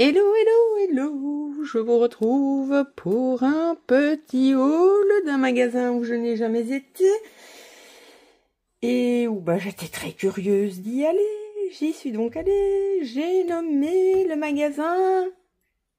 Hello, hello, hello, je vous retrouve pour un petit haul d'un magasin où je n'ai jamais été et où j'étais très curieuse d'y aller. J'y suis donc allée, j'ai nommé le magasin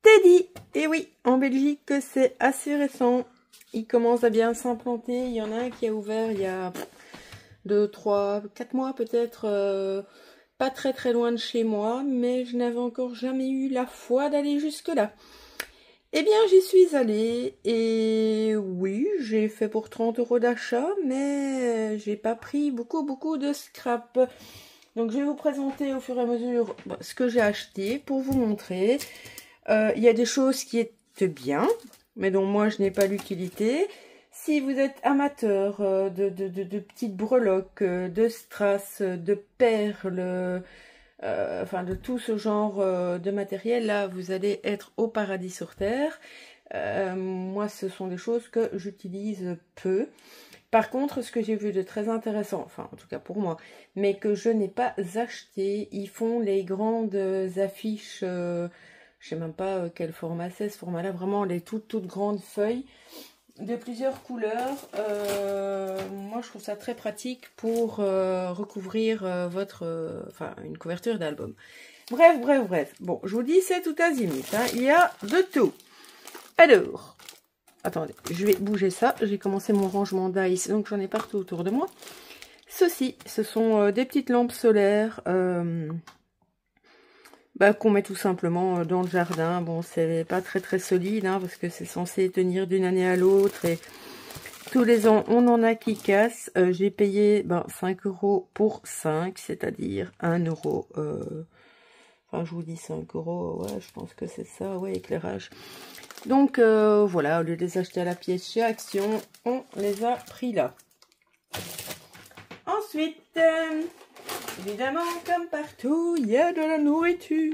Teddy. Et oui, en Belgique c'est assez récent, il commence à bien s'implanter. Il y en a un qui a ouvert il y a 2, 3, 4 mois peut-être, pas très très loin de chez moi, mais je n'avais encore jamais eu la foi d'aller jusque-là. Eh bien, j'y suis allée et oui, j'ai fait pour 30 € d'achat, mais j'ai pas pris beaucoup de scrap. Donc, je vais vous présenter au fur et à mesure ce que j'ai acheté pour vous montrer. Il y a des choses qui étaient bien, mais dont moi je n'ai pas l'utilité. Si vous êtes amateur de petites breloques, de strass, de perles, enfin de tout ce genre de matériel, là vous allez être au paradis sur terre. Moi ce sont des choses que j'utilise peu. Par contre, ce que j'ai vu de très intéressant, enfin en tout cas pour moi, mais que je n'ai pas acheté, ils font les grandes affiches, je sais même pas quel format c'est ce format-là, vraiment les toutes grandes feuilles de plusieurs couleurs. Moi je trouve ça très pratique pour recouvrir une couverture d'album. Bref. Bon, je vous dis c'est tout azimut, hein. Il y a de tout. Alors, attendez, je vais bouger ça. J'ai commencé mon rangement d'ice, donc j'en ai partout autour de moi. Ceci, ce sont des petites lampes solaires qu'on met tout simplement dans le jardin. Bon, c'est pas très solide, hein, parce que c'est censé tenir d'une année à l'autre et tous les ans on en a qui cassent. J'ai payé 5 € pour 5, c'est-à-dire 1 €. Enfin, je vous dis 5 €, ouais, je pense que c'est ça, ouais, éclairage. Donc voilà, au lieu de les acheter à la pièce chez Action, on les a pris là. Ensuite, évidemment, comme partout, il y a de la nourriture.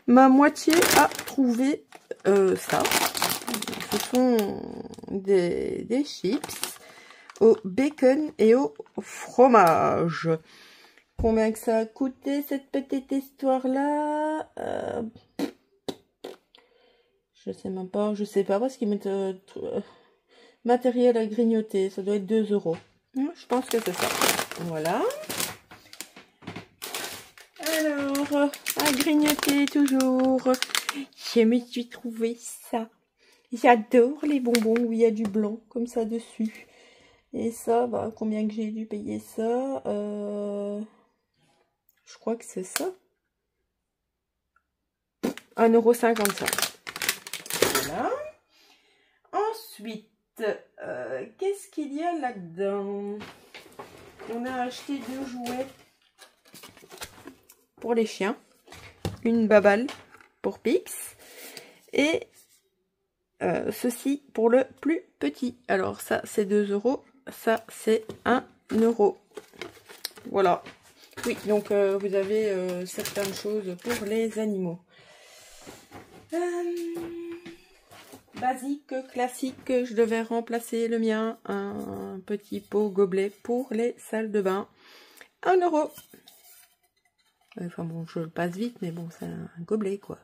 Ma moitié a trouvé ça. Ce sont des chips au bacon et au fromage. Combien que ça a coûté cette petite histoire-là? Je sais même pas, je sais pas parce qu'ils mettent matériel à grignoter. Ça doit être 2 €. Je pense que c'est ça. Voilà. Alors, à grignoter toujours. Je me suis trouvé ça. J'adore les bonbons où il y a du blanc comme ça dessus. Et ça, combien que j'ai dû payer ça? Je crois que c'est ça. 1,55 €. Voilà. Ensuite, qu'est-ce qu'il y a là-dedans? On a acheté 2 jouets pour les chiens. Une babale pour Pix. Et ceci pour le plus petit. Alors ça c'est 2 €. Ça c'est 1 €. Voilà. Oui, donc vous avez certaines choses pour les animaux. Basique, classique, je devais remplacer le mien. Un petit pot gobelet pour les salles de bain. 1 €. Enfin bon, je le passe vite, mais bon, c'est un gobelet quoi.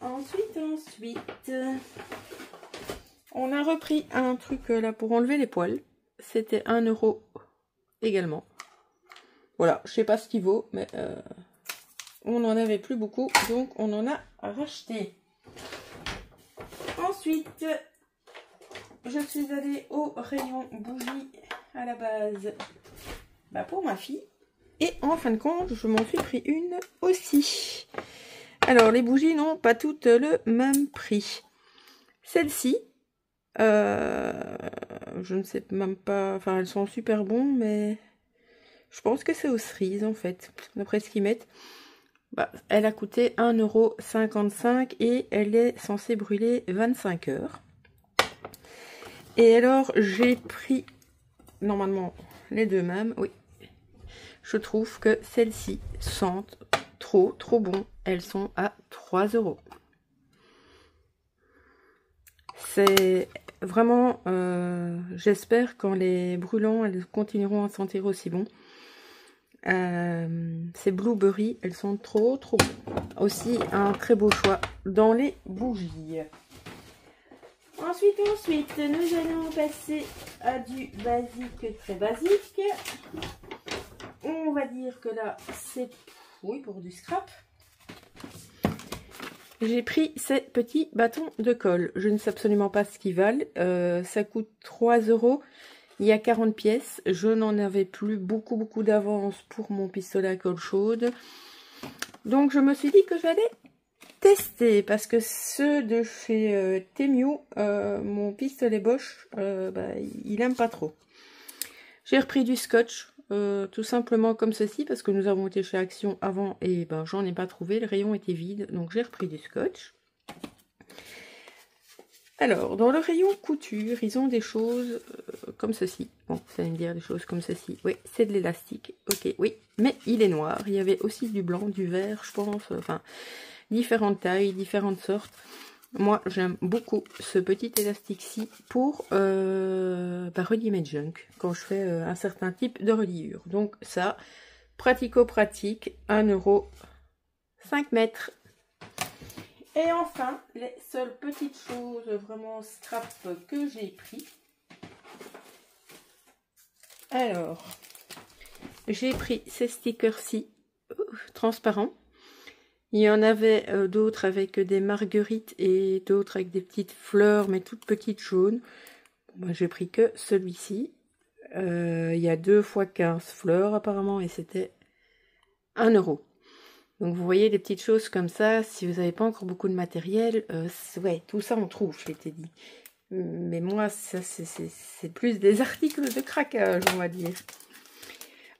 Ensuite, on a repris un truc là pour enlever les poils. C'était 1 € également. Voilà, je sais pas ce qu'il vaut, mais on n'en avait plus beaucoup, donc on en a racheté. Ensuite, je suis allée au rayon bougies à la base pour ma fille. Et en fin de compte, je m'en suis pris une aussi. Alors, les bougies n'ont pas toutes le même prix. Celle-ci, je ne sais même pas, enfin elles sont super bonnes, mais je pense que c'est aux cerises en fait, d'après ce qu'ils mettent. Elle a coûté 1,55 € et elle est censée brûler 25 heures. Et alors j'ai pris normalement les deux mêmes, oui. Je trouve que celles-ci sentent trop bon. Elles sont à 3 €. C'est vraiment, j'espère qu'en les brûlant, elles continueront à sentir aussi bon. ces Blueberry, elles sont trop bonnes. Aussi un très beau choix dans les bougies. Ensuite, nous allons passer à du basique, très basique. On va dire que là, c'est pour du scrap. J'ai pris ces petits bâtons de colle. Je ne sais absolument pas ce qu'ils valent. Ça coûte 3 €. Il y a 40 pièces. Je n'en avais plus beaucoup d'avance pour mon pistolet à colle chaude. Donc, je me suis dit que j'allais tester. Parce que ceux de chez Temu, mon pistolet Bosch, il aime pas trop. J'ai repris du scotch. Tout simplement comme ceci, parce que nous avons été chez Action avant et j'en ai pas trouvé, le rayon était vide, donc j'ai repris du scotch. Alors, dans le rayon couture, ils ont des choses comme ceci. Bon, vous allez me dire des choses comme ceci. Oui, c'est de l'élastique, ok, oui, mais il est noir. Il y avait aussi du blanc, du vert, je pense, enfin, différentes tailles, différentes sortes. Moi, j'aime beaucoup ce petit élastique-ci pour relier mes junk quand je fais un certain type de reliure. Donc ça, pratico-pratique, 1 €, 5 mètres. Et enfin, les seules petites choses vraiment scrap que j'ai pris. Alors, j'ai pris ces stickers-ci transparents. Il y en avait d'autres avec des marguerites et d'autres avec des petites fleurs, mais toutes petites jaunes. Moi, j'ai pris que celui-ci. Il y a 2 x 15 fleurs apparemment et c'était 1 €. Donc vous voyez des petites choses comme ça. Si vous n'avez pas encore beaucoup de matériel, ouais, tout ça on trouve, je t'ai dit. Mais moi, ça c'est plus des articles de craquage, on va dire.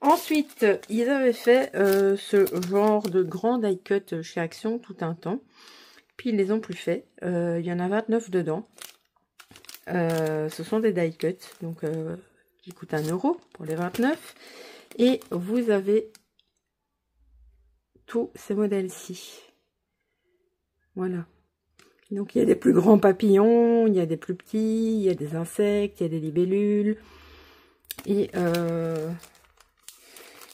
Ensuite, ils avaient fait ce genre de grand die cut chez Action tout un temps. Puis ils les ont plus fait. Il y en a 29 dedans. Ce sont des die cut, donc qui coûtent 1 € pour les 29. Et vous avez tous ces modèles-ci. Voilà. Donc il y a des plus grands papillons, il y a des plus petits, il y a des insectes, il y a des libellules. Et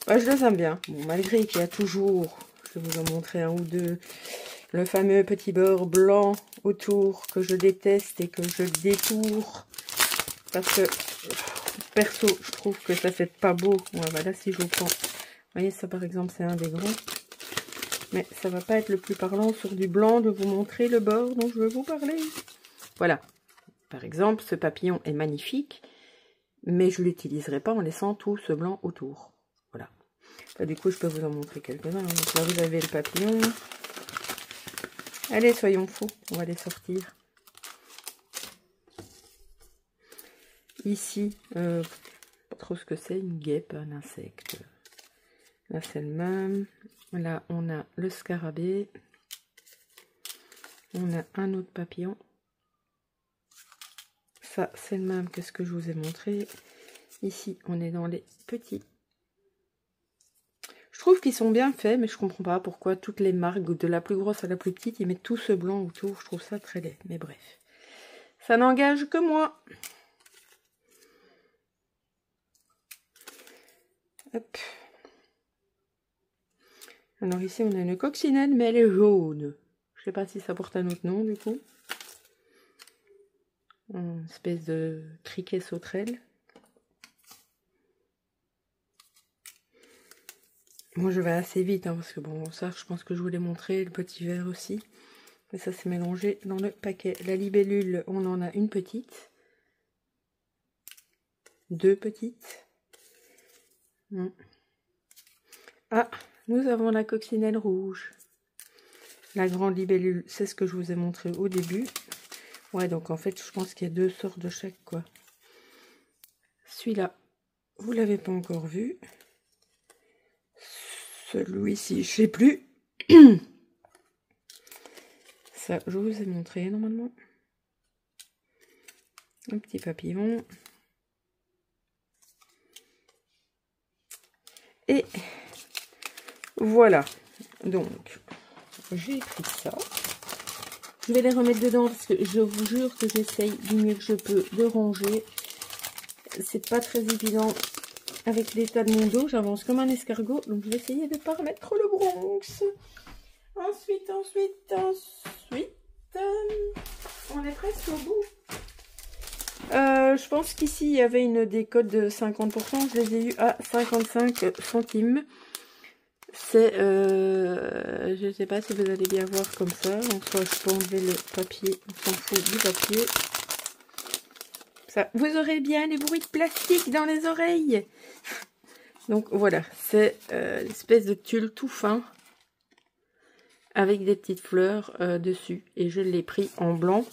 je les aime bien. Bon, malgré qu'il y a toujours, je vais vous en montrer un ou deux, le fameux petit beurre blanc autour que je déteste et que je détourne. Parce que, perso, je trouve que ça fait pas beau. Ouais, voilà, si je vous prends. Vous voyez, ça par exemple, c'est un des grands. Mais ça va pas être le plus parlant sur du blanc de vous montrer le beurre dont je veux vous parler. Voilà. Par exemple, ce papillon est magnifique, mais je ne l'utiliserai pas en laissant tout ce blanc autour. Voilà. Là, du coup, je peux vous en montrer quelques-uns. Donc là, vous avez le papillon. Allez, soyons fous. On va les sortir. Ici, pas trop ce que c'est, une guêpe, un insecte. Là, c'est le même. Là, on a le scarabée. On a un autre papillon. Ça, c'est le même que ce que je vous ai montré. Ici, on est dans les petits. Je trouve qu'ils sont bien faits, mais je comprends pas pourquoi toutes les marques, de la plus grosse à la plus petite, ils mettent tout ce blanc autour. Je trouve ça très laid, mais bref. Ça n'engage que moi. Hop. Alors ici, on a une coccinelle, mais elle est jaune. Je sais pas si ça porte un autre nom, du coup. Une espèce de criquet sauterelle. Moi, je vais assez vite, hein, parce que bon, ça, je pense que je vous l'ai montré, le petit verre aussi. Mais ça, c'est mélangé dans le paquet. La libellule, on en a une petite. 2 petites. Ah, nous avons la coccinelle rouge. La grande libellule, c'est ce que je vous ai montré au début. Ouais, donc en fait, je pense qu'il y a 2 sortes de chaque, quoi. Celui-là, vous l'avez pas encore vu. Celui-ci, je sais plus. Ça, je vous ai montré normalement. Un petit papillon. Et voilà. Donc, j'ai pris ça. Je vais les remettre dedans parce que je vous jure que j'essaye du mieux que je peux de ranger. C'est pas très évident avec l'état de mon dos, j'avance comme un escargot, donc je vais essayer de ne pas remettre le Bronx. Ensuite, on est presque au bout. Je pense qu'ici, il y avait une décote de 50%, je les ai eu à 55 centimes. C'est, je ne sais pas si vous allez bien voir comme ça, en soi je peux enlever le papier, on s'en fout du papier. Ça, vous aurez bien les bruits de plastique dans les oreilles. Donc voilà, c'est l'espèce de tulle tout fin avec des petites fleurs dessus. Et je l'ai pris en blanc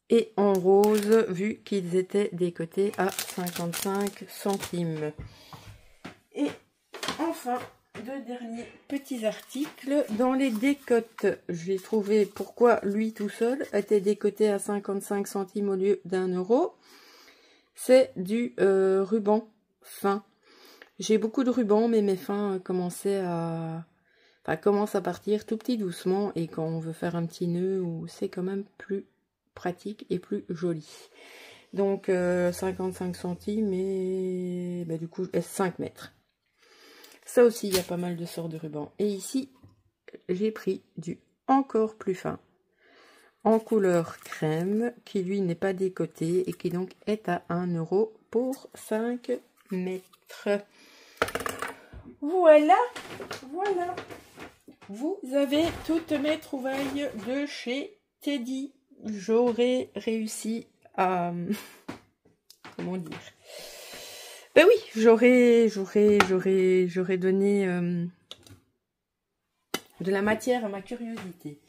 et en rose vu qu'ils étaient décotés à 55 centimes. Et enfin, deux derniers petits articles. Dans les décotes, j'ai trouvé pourquoi lui tout seul était décoté à 55 centimes au lieu d'1 euro. C'est du ruban fin. J'ai beaucoup de rubans, mais mes fins commencent à partir tout petit doucement. Et quand on veut faire un petit nœud, c'est quand même plus pratique et plus joli. Donc 55 centimes et bah, du coup 5 mètres. Ça aussi, il y a pas mal de sortes de rubans. Et ici, j'ai pris du encore plus fin, en couleur crème, qui lui n'est pas décoté et qui donc est à 1 euro pour 5 mètres. Voilà, voilà. Vous avez toutes mes trouvailles de chez Teddy. J'aurais réussi à... Comment dire ? Ben oui, j'aurais donné de la matière à ma curiosité.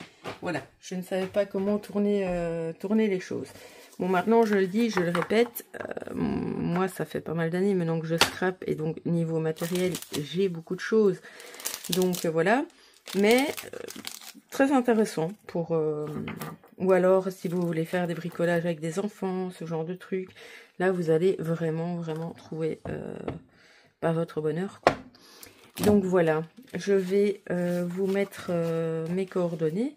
Voilà, je ne savais pas comment tourner les choses. Bon, maintenant, je le dis, je le répète, moi, ça fait pas mal d'années maintenant que je scrape, et donc, niveau matériel, j'ai beaucoup de choses. Donc, voilà. Mais, très intéressant pour... ou alors, si vous voulez faire des bricolages avec des enfants, ce genre de trucs, là, vous allez vraiment trouver pas votre bonheur, quoi. Donc, voilà. Je vais vous mettre mes coordonnées.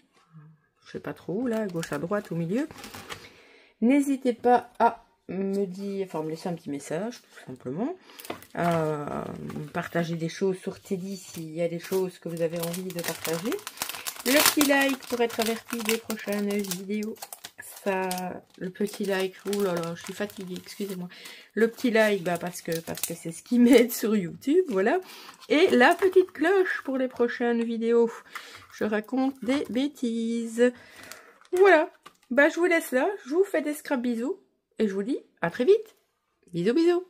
Je sais pas trop où, là, à gauche, à droite, au milieu. N'hésitez pas à me dire, enfin, me laisser un petit message, tout simplement. Partager des choses sur Teddy s'il y a des choses que vous avez envie de partager. Le petit like pour être averti des prochaines vidéos. Ça, le petit like, oh là là, je suis fatiguée, excusez-moi. Le petit like, bah parce que c'est ce qui m'aide sur YouTube, voilà. Et la petite cloche pour les prochaines vidéos. Je raconte des bêtises. Voilà. Bah je vous laisse là, je vous fais des scrap bisous et je vous dis à très vite. Bisous bisous.